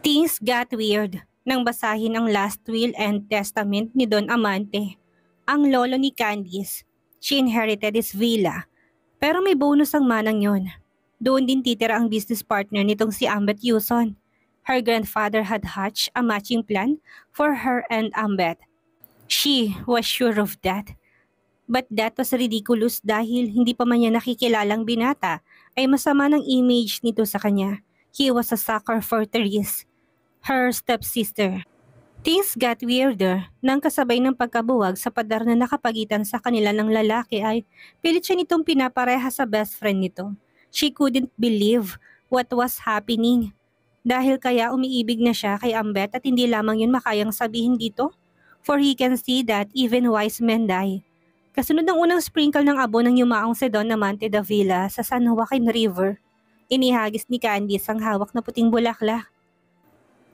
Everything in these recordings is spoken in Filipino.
Things got weird nang basahin ang last will and testament ni Don Amante. Ang lolo ni Candice, she inherited his villa. Pero may bonus ang manang yon. Doon din titira ang business partner nitong si Ambet Yuson. Her grandfather had hatched a matching plan for her and Ambet. She was sure of that. But that was ridiculous dahil hindi pa man niya nakikilalang binata ay masama ng image nito sa kanya. He was a sucker for Therese, her stepsister. Things got weirder nang kasabay ng pagkabuwag sa pader na nakapagitan sa kanila ng lalaki ay pilit siya nitong pinapareha sa best friend nito. She couldn't believe what was happening. Dahil kaya umiibig na siya kay Ambet at hindi lamang yun makayang sabihin dito. For he can see that even wise men die. Kasunod ng unang sprinkle ng abo ng yumaong si Don Amante Davila sa San Joaquin River, inihagis ni Candice ang hawak na puting bulaklak.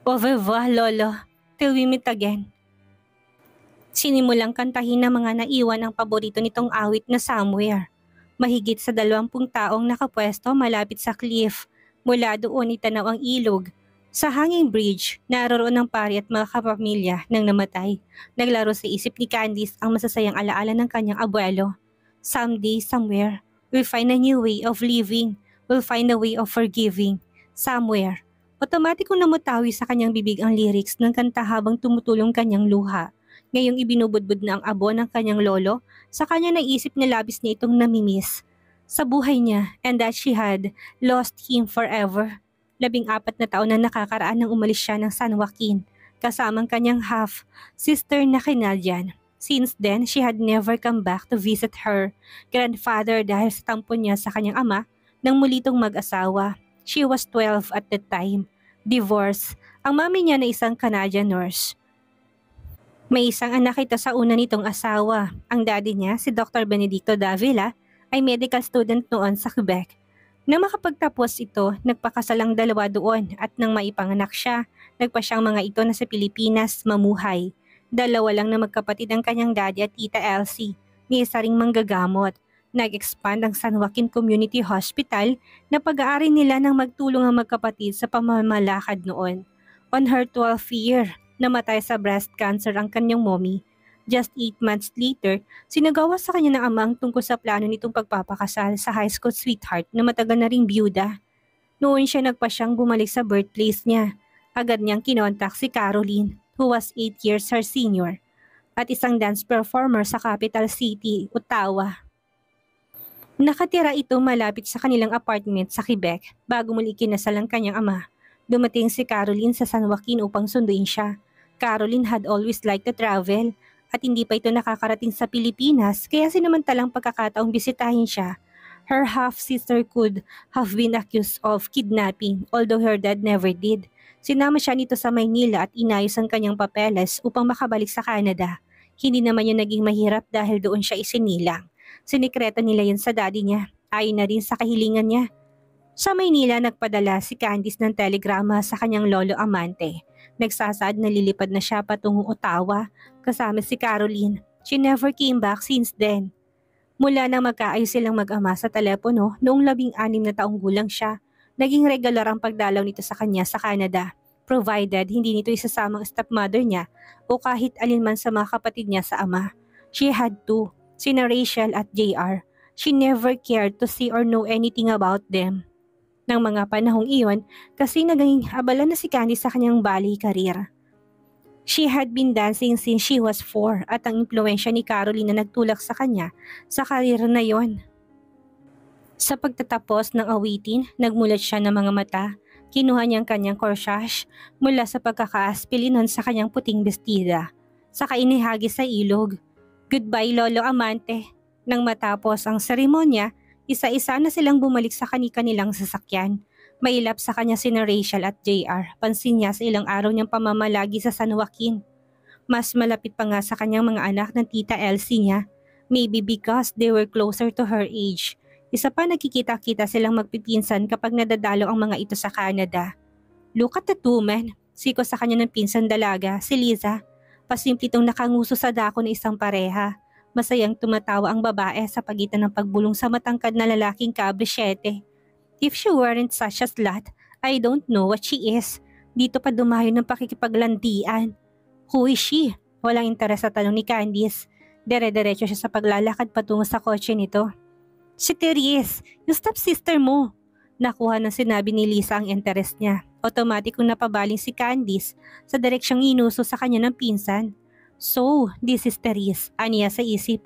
Au revoir, Lolo. Till we meet again. Sinimulang kantahin ng mga naiwan ang paborito nitong awit na Somewhere. Mahigit sa 20 taong nakapwesto malapit sa cliff. Mula doon itanaw ang ilog. Sa hanging bridge, naroon ang pari at mga kapamilya ng namatay. Naglaro sa isip ni Candice ang masasayang alaala ng kanyang abuelo. Someday, somewhere, we'll find a new way of living. We'll find a way of forgiving. Somewhere. Otomatikong namutawi sa kanyang bibig ang lyrics ng kanta habang tumutulong kanyang luha. Ngayong ibinubudbud na ang abo ng kanyang lolo, sa kanya naisip na labis niya itong namimiss sa buhay niya and that she had lost him forever. 14 na taon na nakakaraan nang umalis siya ng San Joaquin, kasamang kanyang half-sister na Canadian. Since then, she had never come back to visit her grandfather dahil sa tampo niya sa kanyang ama nang muli itong mag-asawa. She was 12 at the time. Divorced. Ang mami niya na isang Canadian nurse. May isang anak ito sa una nitong asawa. Ang daddy niya, si Dr. Benedicto Davila, ay medical student noon sa Quebec. Nang makapagtapos ito, nagpakasalang dalawa doon at nang maipanganak siya, nagpa siyang mga ito na sa Pilipinas mamuhay. 2 lang na magkapatid ang kanyang daddy at tita Elsie, ni isa ring manggagamot. Nag-expand ang San Joaquin Community Hospital na pag-aari nila ng magtulong ang magkapatid sa pamamalakad noon. On her 12th year, namatay sa breast cancer ang kanyang mommy. Just 8 months later, sinagawa sa kanya ng amang tungkol sa plano nitong pagpapakasal sa high school sweetheart na matagal na ring byuda. Noon siya nagpasyang bumalik sa birthplace niya. Agad niyang kinontak si Caroline, who was 8 years her senior, at isang dance performer sa capital city, Ottawa. Nakatira ito malapit sa kanilang apartment sa Quebec bago muli kinasal ang kanyang ama. Dumating si Caroline sa San Joaquin upang sunduin siya. Caroline had always liked to travel at hindi pa ito nakakarating sa Pilipinas kaya sinamantalang pagkakataong bisitahin siya. Her half-sister could have been accused of kidnapping although her dad never did. Sinama siya nito sa Maynila at inayos ang kanyang papeles upang makabalik sa Canada. Hindi naman niya naging mahirap dahil doon siya isinilang. Sinikreto nila yun sa daddy niya. Ayon na rin sa kahilingan niya. Sa Maynila nagpadala si Candice ng telegrama sa kanyang lolo Amante. Nagsasaad na lilipad na siya patungong Ottawa kasama si Caroline. She never came back since then. Mula nang magkaayos silang mag-ama sa telepono noong 16 na taong gulang siya, naging regular ang pagdalaw nito sa kanya sa Canada, provided hindi nito isasamang stepmother niya o kahit alinman sa mga kapatid niya sa ama. She had two, sina Rachel at JR. She never cared to see or know anything about them. Ng mga panahong iyon kasi naging abala na si Candice sa kanyang ballet career. She had been dancing since she was 4 at ang impluensya ni Caroline na nagtulak sa kanya sa karir na yon. Sa pagtatapos ng awitin, nagmulat siya ng mga mata. Kinuha niya ang kanyang corsage mula sa pagkakaaspilinon sa kanyang puting bestida. Saka inihagis sa ilog. Goodbye, Lolo Amante. Nang matapos ang seremonya, isa-isa na silang bumalik sa kanilang sasakyan. Mailap sa kanya sina Rachel at JR. Pansin niya sa ilang araw niyang pamamalagi sa San Joaquin. Mas malapit pa nga sa kanyang mga anak ng tita Elsie niya. Maybe because they were closer to her age. Isa pa nakikita-kita silang magpipinsan kapag nadadalo ang mga ito sa Canada. Look at the two men. Siko sa kanya ng pinsan dalaga, si Liza. Pasimple itong nakanguso sa dako na isang pareha. Masayang tumatawa ang babae sa pagitan ng pagbulong sa matangkad na lalaking kable 7. If she weren't such a slut, I don't know what she is. Dito pa dumayo ng pakikipaglandian. Who is she? Walang interes sa tanong ni Candice. Dire-diretso siya sa paglalakad patungo sa kotse nito. Si Therese, yung stepsister mo. Nakuha ng sinabi ni Lisa ang interes niya. Automatikong napabaling si Candice sa direksyong inuso sa kanya ng pinsan. So, this is Therese, aniya sa isip.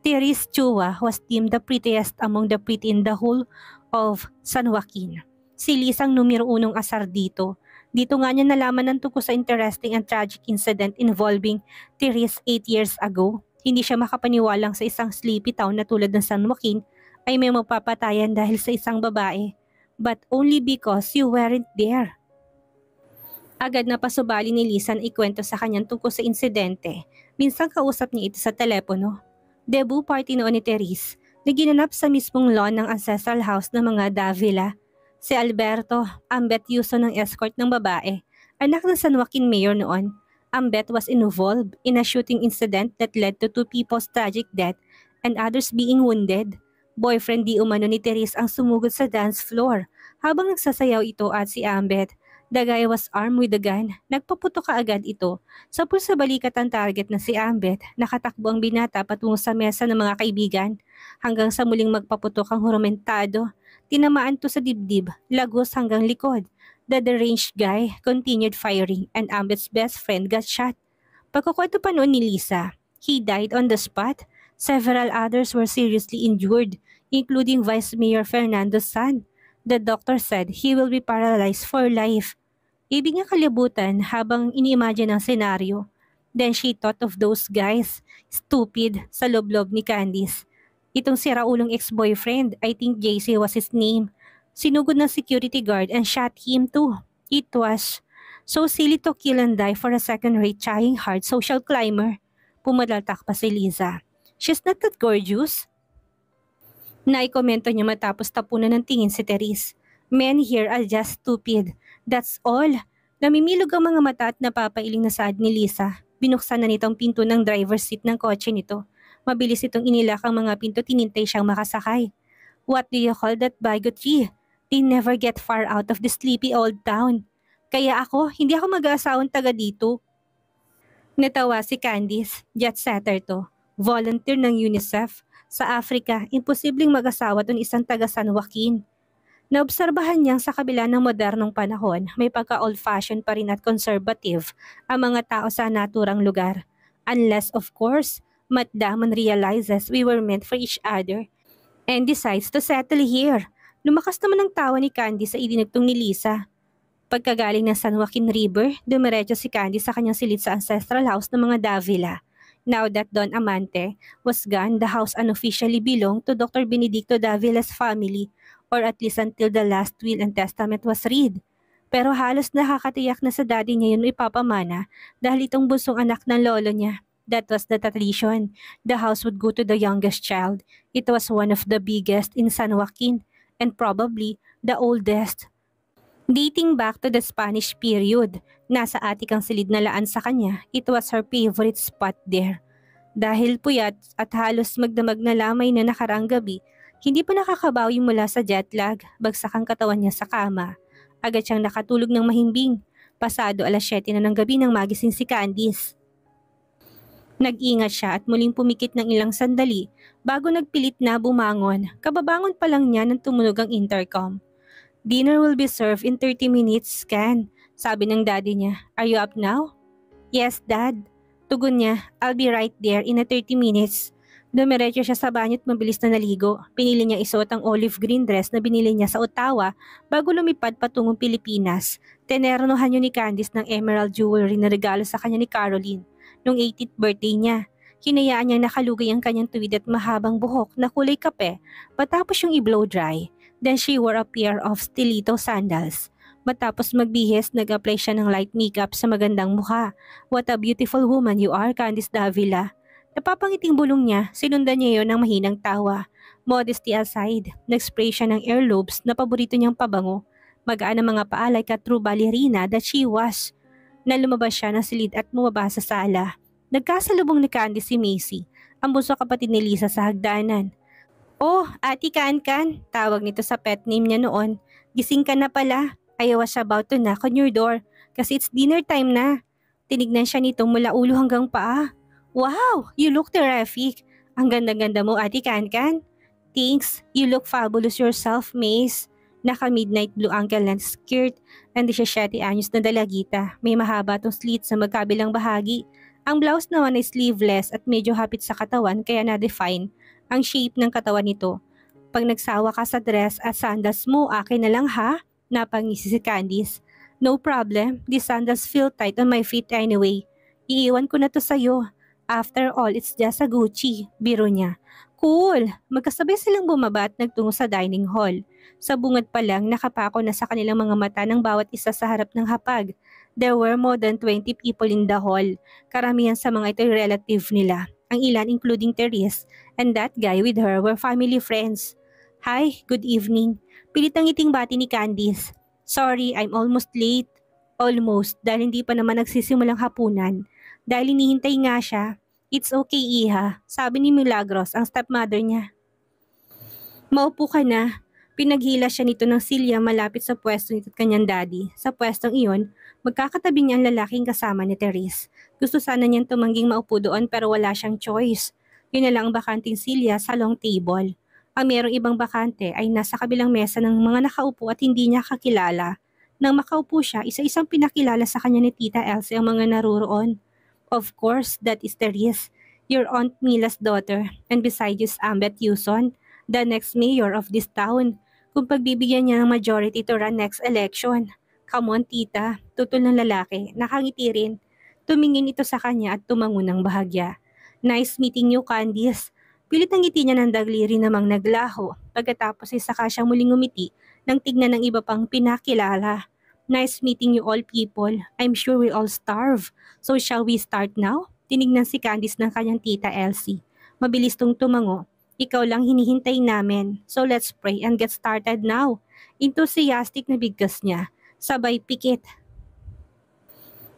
Therese Chua was deemed the prettiest among the pretty in the whole of San Joaquin. Si Lisa ang numero unong asar dito. Dito nga niya nalaman ng tungkol sa interesting and tragic incident involving Therese 8 years ago. Hindi siya makapaniwalang sa isang sleepy town na tulad ng San Joaquin ay may mapapatayan dahil sa isang babae. But only because you weren't there. Agad na pasubali ni Lisa na ikwento sa kanyang tungkol sa insidente. Minsan kausap niya ito sa telepono. Debut party noon ni Therese na ginanap sa mismong lawn ng ancestral house ng mga Davila. Si Alberto, Ambet Yuso ng escort ng babae, anak ng San Joaquin mayor noon. Ambet was involved in a shooting incident that led to 2 people's tragic death and others being wounded. Boyfriend di umano ni Therese ang sumugod sa dance floor habang nagsasayaw ito at si Ambet. The guy was armed with a gun. Nagpaputok kaagad ito. Sa pulsa balikat ang target na si Ambet, nakatakbo ang binata patungo sa mesa ng mga kaibigan. Hanggang sa muling magpaputok ang huramentado. Tinamaan to sa dibdib, lagos hanggang likod. The deranged guy continued firing and Ambet's best friend got shot. Pagkukwento pa noon ni Lisa, he died on the spot. Several others were seriously injured, including Vice Mayor Fernando's son. The doctor said he will be paralyzed for life. Ibig niya kalibutan habang ini-imagine ang senaryo. Then she thought of those guys, stupid, sa loob-loob ni Candice. Itong siraulong ex-boyfriend, I think JC was his name. Sinugod ng security guard and shot him too. It was so silly to kill and die for a second-rate trying hard social climber. Pumadaltak pa si Liza. She's not that gorgeous. Naikomento niya matapos tapunan ng tingin si Therese. Men here are just stupid. That's all. Namimilog ang mga mata at napapailing na saad ni Lisa. Binuksan na nitong pinto ng driver's seat ng kotse nito. Mabilis itong inilak ang mga pinto, tinintay siyang makasakay. What do you call that bigotry? They never get far out of the sleepy old town. Kaya ako, hindi ako mag-aasawang taga dito. Natawa si Candice, jet setter to. Volunteer ng UNICEF. Sa Africa, imposibleng mag-asawa tong isang taga San Joaquin. Naobserbahan niyang sa kabila ng modernong panahon, may pagka-old-fashioned pa rin at conservative ang mga tao sa naturang lugar. Unless, of course, Matt Damon realizes we were meant for each other and decides to settle here. Lumakas naman ang tawa ni Candy sa idinugtong ni Lisa. Pagkagaling ng San Joaquin River, dumiretso si Candy sa kanyang silid sa ancestral house ng mga Davila. Now that Don Amante was gone, the house unofficially belonged to Dr. Benedicto Davila's family, or at least until the last will and testament was read. Pero halos nakakatiyak na sa daddy niya yun ipapamana dahil itong bunsong anak ng lolo niya. That was the tradition. The house would go to the youngest child. It was one of the biggest in San Joaquin and probably the oldest. Dating back to the Spanish period, nasa atik ang silid na laan sa kanya. It was her favorite spot there. Dahil puyat at halos magdamag na lamay na nakaraang gabi, hindi pa nakakabawi mula sa jet lag, bagsak ang katawan niya sa kama. Agad siyang nakatulog ng mahimbing. Pasado 7:00 na ng gabi nang magising si Candice. Nag-ingat siya at muling pumikit ng ilang sandali bago nagpilit na bumangon. Kababangon pa lang niya nang tumunog ang intercom. Dinner will be served in 30 minutes, Can. Sabi ng daddy niya. Are you up now? Yes, Dad. Tugon niya, I'll be right there in a 30 minutes. Dumiretso siya sa banyo at mabilis na naligo. Pinili niya isuot ang olive green dress na binili niya sa Ottawa bago lumipad patungong Pilipinas. Tenernohan niyo ni Candice ng emerald jewelry na regalo sa kanya ni Caroline noong 18th birthday niya. Hinayaan niyang nakalugay ang kanyang tuwid at mahabang buhok na kulay kape matapos yung i-blow dry. Then she wore a pair of stiletto sandals. Matapos magbihis, nag-apply siya ng light makeup sa magandang mukha. What a beautiful woman you are, Candice Davila. Napapangiting bulong niya, sinundan niya yon ng mahinang tawa. Modesty aside, nag-spray siya ng earlobes na paborito niyang pabango. Magaan ang mga paalay ka true ballerina that she was. Na lumabas siya ng silid at bumaba sa sala. Nagkasalubong ni Candice si Macy, ang bunso kapatid ni Lisa sa hagdanan. Oh, Ate Kan-Kan, tawag nito sa pet name niya noon. Gising ka na pala. I was about to knock on your door kasi it's dinner time na. Tinignan siya nito mula ulo hanggang paa. Wow, you look terrific. Ang ganda-ganda mo, Ate Kankan. Thanks, you look fabulous yourself, Mace. Naka-midnight blue ankle-length skirt and 17 anyos na dalagita. May mahaba tong slits sa magkabilang bahagi. Ang blouse naman ay sleeveless at medyo hapit sa katawan kaya na-define ang shape ng katawan nito. Pag nagsawa ka sa dress at sandals mo, akin na lang ha? Napangisi si Candice. No problem, these sandals feel tight on my feet anyway. Iiwan ko na to sa'yo. After all, it's just a Gucci, biro niya. Cool! Magkasabay silang bumaba at nagtungo sa dining hall. Sa bungad pa lang, nakapako na sa kanilang mga mata ng bawat isa sa harap ng hapag. There were more than 20 people in the hall. Karamihan sa mga ito'y relative nila. Ang ilan including Therese and that guy with her were family friends. Hi, good evening. Pilit ang ngiting bati ni Candice. Sorry, I'm almost late. Almost, dahil hindi pa naman nagsisimulang hapunan. Dahil hinihintay nga siya. It's okay, Iha, sabi ni Milagros, ang stepmother niya. Maupo ka na. Pinaghila siya nito ng silya malapit sa pwesto nito at kanyang daddy. Sa pwestong iyon, magkakatabi niya ang lalaking kasama ni Therese. Gusto sana niyang tumangging maupo doon pero wala siyang choice. Yun na lang ang bakanting silya sa long table. Ang merong ibang bakante ay nasa kabilang mesa ng mga nakaupo at hindi niya kakilala. Nang makaupo siya, isa-isang pinakilala sa kanya ni Tita Elsie ang mga naruroon. Of course, that is Therese, your Aunt Mila's daughter, and beside you is Ambet Yuson, the next mayor of this town. Kung pagbibigyan niya ng majority to run next election. Come on, tita, tutol ng lalaki, nakangiti rin. Tumingin ito sa kanya at tumango ng bahagya. Nice meeting you, Candice. Pilit ang ngiti niya ng dagliri namang naglaho. Pagkatapos ay saka siyang muling ngumiti nang tignan ng iba pang pinakilala. Nice meeting you all people. I'm sure we all starve. So shall we start now? Tinignan si Candice ng kanyang tita Elsie. Mabilis tong tumango. Ikaw lang hinihintay namin. So let's pray and get started now. Enthusiastic na bigkas niya. Sabay pikit.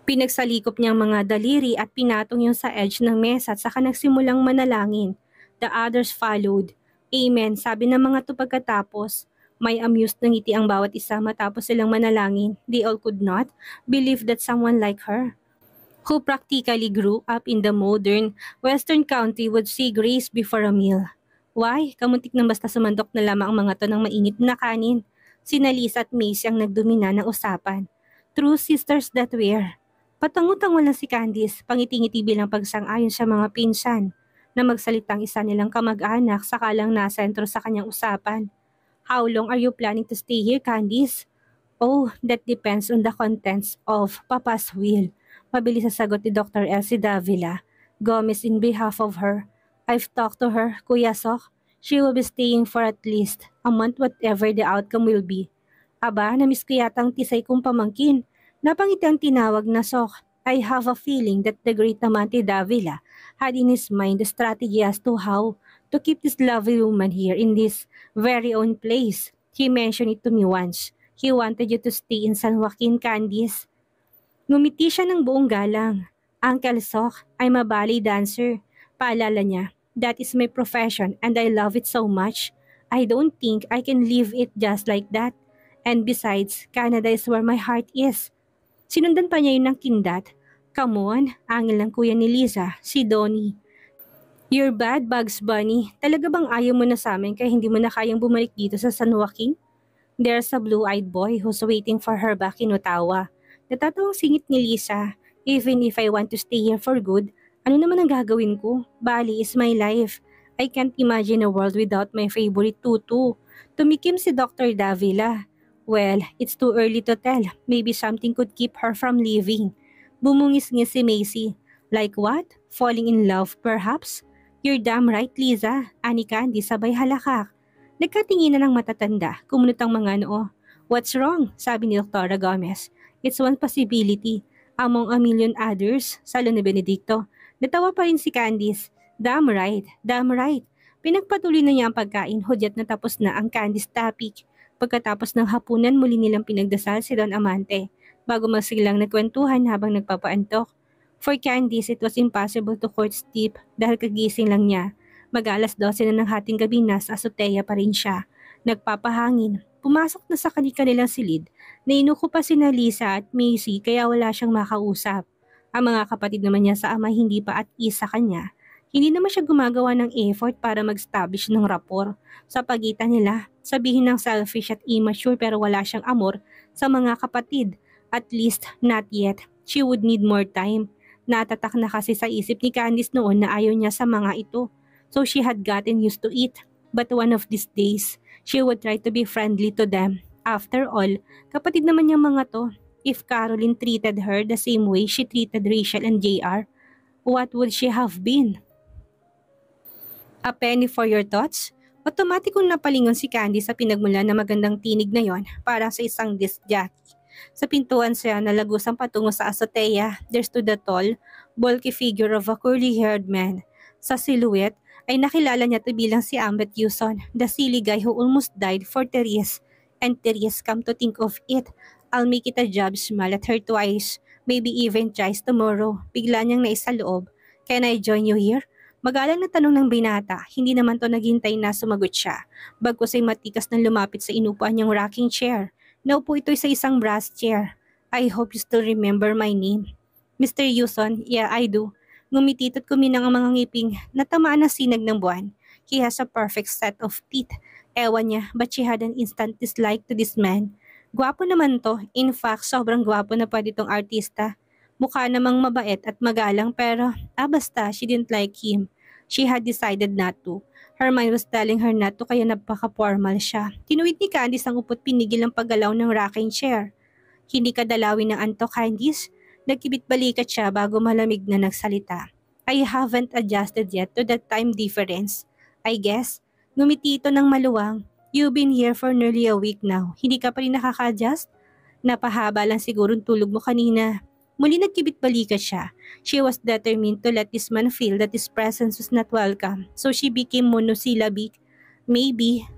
Pinagsalikop niyang mga daliri at pinatong yung sa edge ng mesa at saka nagsimulang manalangin. The others followed. Amen, sabi ng mga to pagkatapos. May amused na ngiti ang bawat isa matapos silang manalangin. They all could not believe that someone like her, who practically grew up in the modern western country, would say grace before a meal. Why? Kamuntik nang basta sumandok na lamang ang mga to ng mainit na kanin. Sina Lisa at Macy ang nagdomina ng usapan. True sisters that were. Patango-tango lang si Candice, pangiti-ngiti bilang pagsang-ayon sa mga pinsan, na magsalitang isa nilang kamag-anak sakalang nasentro sa kanyang usapan. How long are you planning to stay here, Candice? Oh, that depends on the contents of Papa's will. Mabilis sa sagot ni Dr. Elsie Davila Gomez in behalf of her. I've talked to her, Kuya Sok. She will be staying for at least a month whatever the outcome will be. Aba, namiss ko yatang tisay kong pamangkin. Napangiti ang tinawag na Sok. I have a feeling that the great Amante Davila had in his mind a strategy as to how to keep this lovely woman here in this very own place. He mentioned it to me once. He wanted you to stay in San Joaquin, Candice. Ngumiti siya ng buong galang. Uncle Sok, I'm a ballet dancer. Paalala niya, that is my profession and I love it so much. I don't think I can leave it just like that. And besides, Canada is where my heart is. Sinundan pa niya yun ng kindat. Come on, angel ng kuya ni Lisa, si Donnie. You're bad, Bugs Bunny. Talaga bang ayaw mo na sa amin kaya hindi mo na kayang bumalik dito sa San Joaquin? There's a blue-eyed boy who's waiting for her back in Ottawa. Natatawang singit ni Lisa. Even if I want to stay here for good, ano naman ang gagawin ko? Bali is my life. I can't imagine a world without my favorite tutu. Tumikim si Dr. Davila. Well, it's too early to tell. Maybe something could keep her from leaving. Bumungis-ngis si Macy. Like what? Falling in love, perhaps? You're damn right, Liza. Ani Candy sabay halakak. Nagkatinginan ng matatanda, kumunot ang mga noo. What's wrong? Sabi ni Dr. Gomez. It's one possibility. Among a million others, salo ni Benedicto. Natawa pa rin si Candice. Damn right, damn right. Pinagpatuloy na niya ang pagkain, hudyat na tapos na ang Candice topic. Pagkatapos ng hapunan, muli nilang pinagdasal si Don Amante, bago magsilang nagkwentuhan habang nagpapaantok. For Candice, it was impossible to court Steve dahil kagising lang niya. Mag-alas 12 na ng hating gabi nasa azotea pa rin siya. Nagpapahangin. Pumasok na sa kanilang silid na inuko pa sina Lisa at Macy kaya wala siyang makausap. Ang mga kapatid naman niya sa ama hindi pa at ease sa kanya. Hindi naman siya gumagawa ng effort para mag-establish ng rapport sa pagitan nila. Sabihin ng selfish at immature pero wala siyang amor sa mga kapatid. At least not yet. She would need more time. Natatak na kasi sa isip ni Candice noon na ayaw niya sa mga ito. So she had gotten used to it. But one of these days, she would try to be friendly to them. After all, kapatid naman niyang mga to. If Caroline treated her the same way she treated Rachel and JR, what would she have been? A penny for your thoughts? Otomatikong napalingon si Candy sa pinagmulan na magandang tinig na yon para sa isang disc jockey. Sa pintuan siya nalagusang patungo sa azotea, there stood a tall, bulky figure of a curly-haired man. Sa silhouette ay nakilala niya to bilang si Ambet Yuson, the silly guy who almost died for Therese. And Therese, come to think of it, I'll make it a job smile at her twice, maybe even thrice tomorrow. Bigla niyang naisaloob. Can I join you here? Magalang na tanong ng binata, hindi naman to naghintay na sumagot siya. Bagkus ay matikas na lumapit sa inupuan niyang rocking chair. Naupo ito sa isang brass chair. I hope you still remember my name. Mr. Yuson, yeah I do. Ngumiti at kuminang ang mga ngiping na tamaan ng sinag ng buwan. He has a perfect set of teeth. Ewan niya, but she had an instant dislike to this man. Gwapo naman to, in fact sobrang gwapo na pwede tong artista. Mukha namang mabait at magalang pero basta she didn't like him. She had decided not to. Her mind was telling her not to kaya napaka-formal siya. Tinuwid ni Candice ang upot pinigil ang paggalaw ng rocking chair. Hindi ka dalawin ng antok, Candice? Nagkibit-balikat siya bago malamig na nagsalita. I haven't adjusted yet to that time difference. I guess. Ngumiti ito ng maluwang. You've been here for nearly a week now. Hindi ka pa rin nakaka-adjust? Napahaba lang siguro tulog mo kanina. Muli nagkibit-balikat siya. She was determined to let this man feel that his presence was not welcome. So she became monosyllabic. Maybe.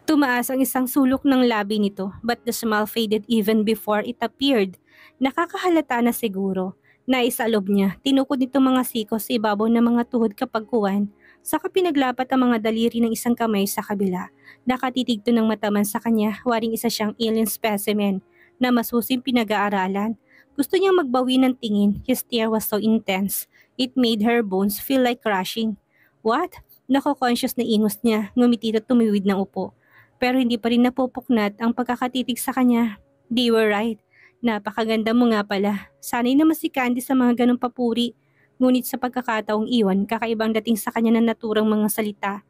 Tumaas ang isang sulok ng labi nito, but the smile faded even before it appeared. Nakakahalata na siguro. Naisalob niya, tinukod nito mga sikos sa ibabaw ng mga tuhod kapag kuwan. Saka pinaglapat ang mga daliri ng isang kamay sa kabila. Nakatitig to ng mataman sa kanya, waring isa siyang alien specimen na masusing pinag-aaralan. Gusto niyang magbawi ng tingin. His stare was so intense. It made her bones feel like crashing. What? Nako-conscious na ingos niya, ngumiti at tumiwid ng upo. Pero hindi pa rin napupuknat ang pagkakatitig sa kanya. They were right. Napakaganda mo nga pala. Sanay naman si Candy sa mga ganong papuri. Ngunit sa pagkakataong iwan, kakaibang dating sa kanya ng naturang mga salita.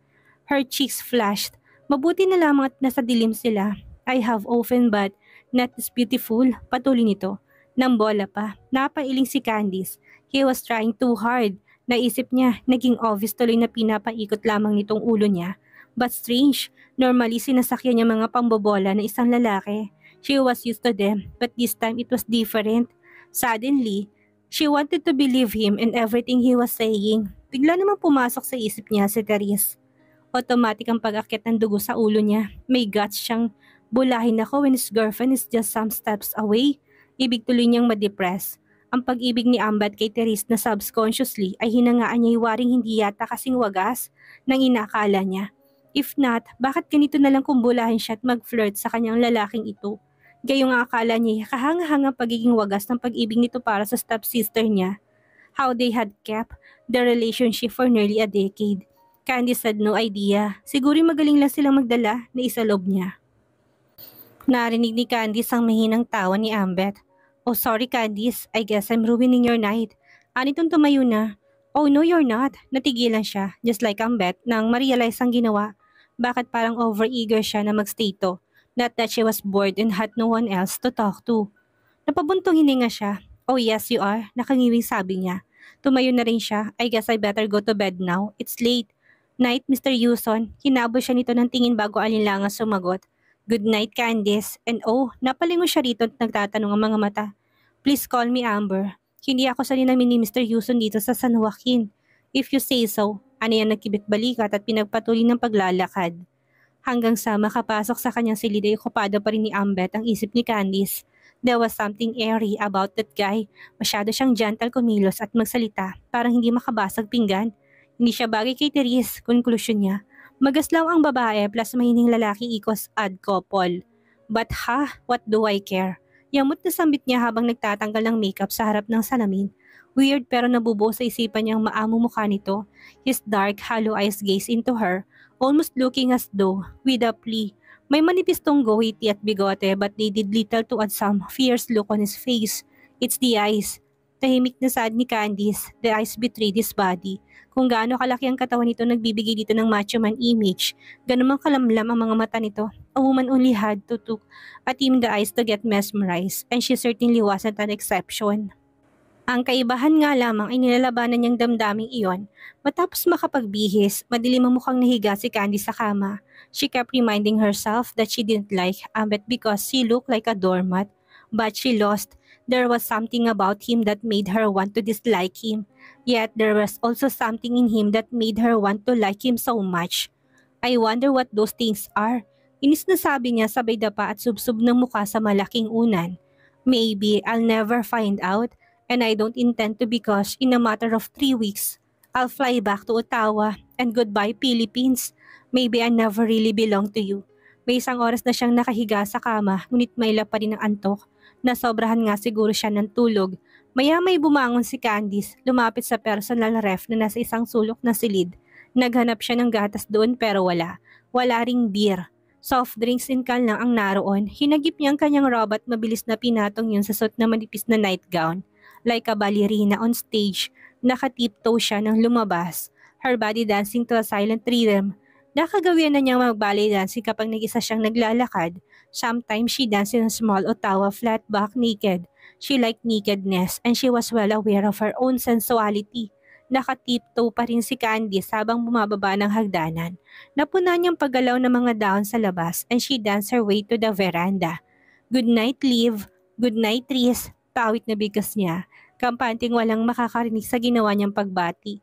Her cheeks flashed. Mabuti na lamang at nasa dilim sila. I have often but not this beautiful. Patuloy nito. Nang bola pa, napailing si Candice. He was trying too hard. Naisip niya, naging obvious tuloy na pinapaikot lamang nitong ulo niya. But strange, normally sinasakyan niya mga pambobola na isang lalaki. She was used to them, but this time it was different. Suddenly, she wanted to believe him and everything he was saying. Bigla namang pumasok sa isip niya si Therese. Automatic ang pag-akyat ng dugo sa ulo niya. May guts siyang bulahin ako when his girlfriend is just some steps away. Ibig tuloy niyang ma-depress. Ang pag-ibig ni Ambat kay Therese na subconsciously ay hinangaan niya waring hindi yata kasing wagas nang inakala niya. If not, bakit ganito na lang kumbulahin siya at mag-flirt sa kanyang lalaking ito? Gayong ang akala niya kahanga-hangang pagiging wagas ng pag-ibig nito para sa stepsister niya. How they had kept the relationship for nearly a decade. Candice had no idea. Siguro magaling lang silang magdala na isalob niya. Narinig ni Candice ang mahinang tawa ni Ambet. Oh sorry Candice, I guess I'm ruining your night. Anitong tumayo na. Oh no you're not. Natigilan siya, just like Ambet, nang ma-realize ang ginawa. Bakit parang over-eager siya na magstay to? Not that she was bored and had no one else to talk to. Napabuntong hininga siya. Oh yes you are, nakangiwing sabi niya. Tumayo na rin siya. I guess I better go to bed now. It's late. Night Mr. Yuson. Hinabol siya nito ng tingin bago alinlangan sumagot. Good night Candice. And oh, napalingon siya rito at nagtatanong ang mga mata. Please call me Amber. Hindi ako sanay namin ni Mr. Yuson dito sa San Joaquin. If you say so. Ano yan nagkibit-balikat at pinagpatuloy ng paglalakad. Hanggang sa makapasok sa kanyang silid ay okupado pa rin ni Ambet ang isip ni Candice. There was something airy about that guy. Masyado siyang gentle kumilos at magsalita, parang hindi makabasag pinggan. Hindi siya bagay kay Therese, konklusyon niya. Magaslaw ang babae plus mahining lalaki equals odd couple. But what do I care? Yamot na sambit niya habang nagtatanggal ng makeup sa harap ng salamin. Weird pero nabubuo sa isipan niyang maamo mukha nito. His dark, hollow eyes gaze into her, almost looking as though, with a plea. May manipis tong goatee at bigote but they did little to add some fierce look on his face. It's the eyes. Tahimik na saad ni Candice, the eyes betrayed his body. Kung gaano kalaki ang katawan nito nagbibigay dito ng macho man image, ganun mang kalamlam ang mga mata nito. A woman only had to look at him in the eyes to get mesmerized, and she certainly wasn't an exception. Ang kaibahan nga lamang ay nilalabanan niyang damdaming iyon. Matapos makapagbihis, madilim ang mukhang nahiga si Candy sa kama. She kept reminding herself that she didn't like Ambet because she looked like a doormat. But she lost. There was something about him that made her want to dislike him. Yet there was also something in him that made her want to like him so much. I wonder what those things are. Inis na sabi niya sabay dapa at subsub ng mukha sa malaking unan. Maybe I'll never find out. And I don't intend to because in a matter of 3 weeks, I'll fly back to Ottawa and goodbye Philippines. Maybe I never really belong to you. May isang oras na siyang nakahiga sa kama ngunit may pa rin ang antok. Nasobrahan nga siguro siya ng tulog. Maya may bumangon si Candice, lumapit sa personal ref na nasa isang sulok na silid. Naghanap siya ng gatas doon pero wala. Wala ring beer. Soft drinks and can lang ang naroon. Hinagip niya ang kanyang robot mabilis na pinatong yun sa suot na manipis na nightgown. Like a ballerina on stage, nakatiptoe siya nang lumabas, her body dancing to a silent rhythm. Nakagawian na niyang mag-ballet dancing kapag nag-isa siyang naglalakad. Sometimes she danced in a small Ottawa flat back naked. She liked nakedness and she was well aware of her own sensuality. Nakatiptoe pa rin si Candice habang bumababa ng hagdanan. Napuna niyang paggalaw ng mga dahon sa labas and she danced her way to the veranda. Good night, Liv. Good night, Tris. Pawit na bigkas niya, kampanting walang makakarinig sa ginawa niyang pagbati.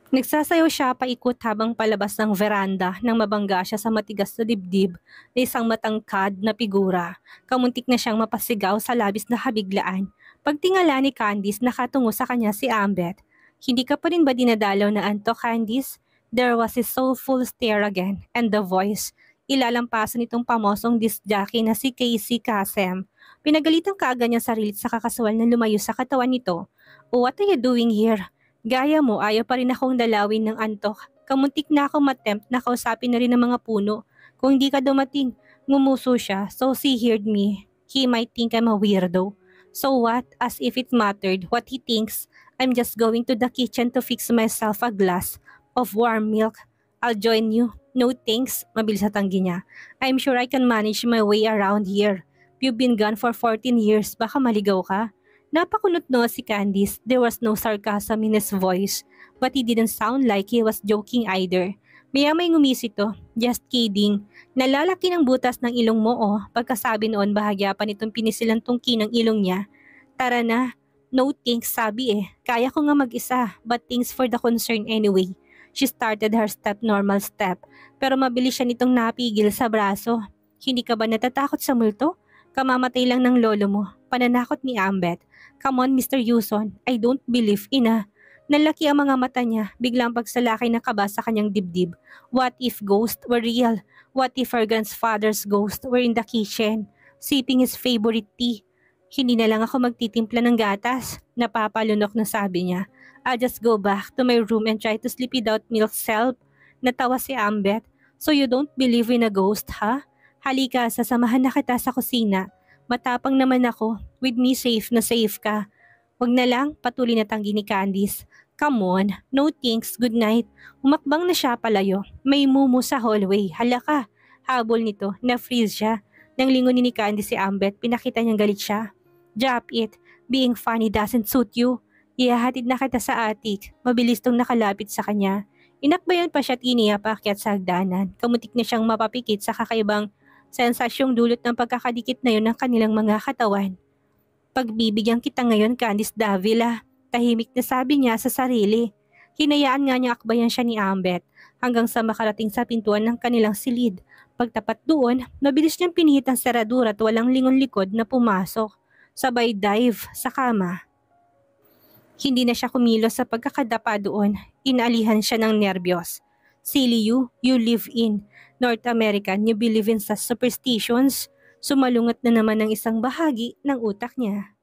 Nagsasayaw siya paikot habang palabas ng veranda nang mabangga siya sa matigas na dibdib na isang matangkad na figura. Kamuntik na siyang mapasigaw sa labis na kabiglaan. Pagtingala ni Candice, nakatungo sa kanya si Ambet. Hindi ka pa rin ba dinadalaw na antok, Candice? There was his soulful stare again, and the voice. Ilalampasan itong pamosong disc jockey na si Casey Kasem. Pinagalitan kaagad niya sarili sa kakaswal na lumayo sa katawan nito. Oh, what are you doing here? Gaya mo, ayaw pa rin akong dalawin ng antok. Kamuntik na ako matempt na kausapin na rin ng mga puno. Kung hindi ka dumating, ngumuso siya, so he heard me. He might think I'm a weirdo. So what? As if it mattered what he thinks. I'm just going to the kitchen to fix myself a glass of warm milk. I'll join you. No thanks, mabilis na tanggi niya. I'm sure I can manage my way around here. You've been gone for 14 years, baka maligaw ka? Napakunot no si Candice, there was no sarcasm in his voice, but he didn't sound like he was joking either. Maya may ngumisi to, just kidding. Nalalaki ng butas ng ilong mo oh, pagkasabi noon bahagya pa nitong pinisilang tungki ng ilong niya. Tara na, no thanks sabi eh, kaya ko nga mag-isa, but thanks for the concern anyway. She started her normal step, pero mabilis siya nitong napigil sa braso. Hindi ka ba natatakot sa multo? Kamamatay lang ng lolo mo, pananakot ni Ambet. Come on Mr. Yuson, I don't believe in a... Nalaki ang mga mata niya, biglang pagsalakay na kaba sa kanyang dibdib. What if ghosts were real? What if her grandfather's ghost were in the kitchen, sipping his favorite tea? Hindi na lang ako magtitimpla ng gatas, napapalunok na sabi niya. I'll just go back to my room and try to sleep without milk self. Natawa si Ambet. So you don't believe in a ghost, ha? Halika, sasamahan na kita sa kusina. Matapang naman ako, with me safe na safe ka. Wag na lang, patuloy na tanggi ni Candice. Come on, no thanks, good night. Umakbang na siya palayo. May mumu sa hallway, halaka. Habol nito, na-freeze siya. Nang lingunin ni Candice si Ambet, pinakita niyang galit siya. Drop it, being funny doesn't suit you. Ihahatid na kita sa attic, mabilis tong nakalapit sa kanya. Inakbayan pa siya at iniyapakyat sa hagdanan. Kamutik na siyang mapapikit sa kakaibang sensasyong dulot ng pagkakadikit na yun ng kanilang mga katawan. Pagbibigyan kita ngayon, Candice Davila, tahimik na sabi niya sa sarili. Hinayaan nga niya akbayan siya ni Ambet hanggang sa makarating sa pintuan ng kanilang silid. Pagtapat doon, mabilis niyang pinihit ang seradura at walang lingon likod na pumasok. Sabay dive sa kama. Hindi na siya kumilos sa pagkakadapa doon. Inalihan siya ng nerbiyos. Silly you live in North America, you believe in sa superstitions. Sumalungat na naman ang isang bahagi ng utak niya.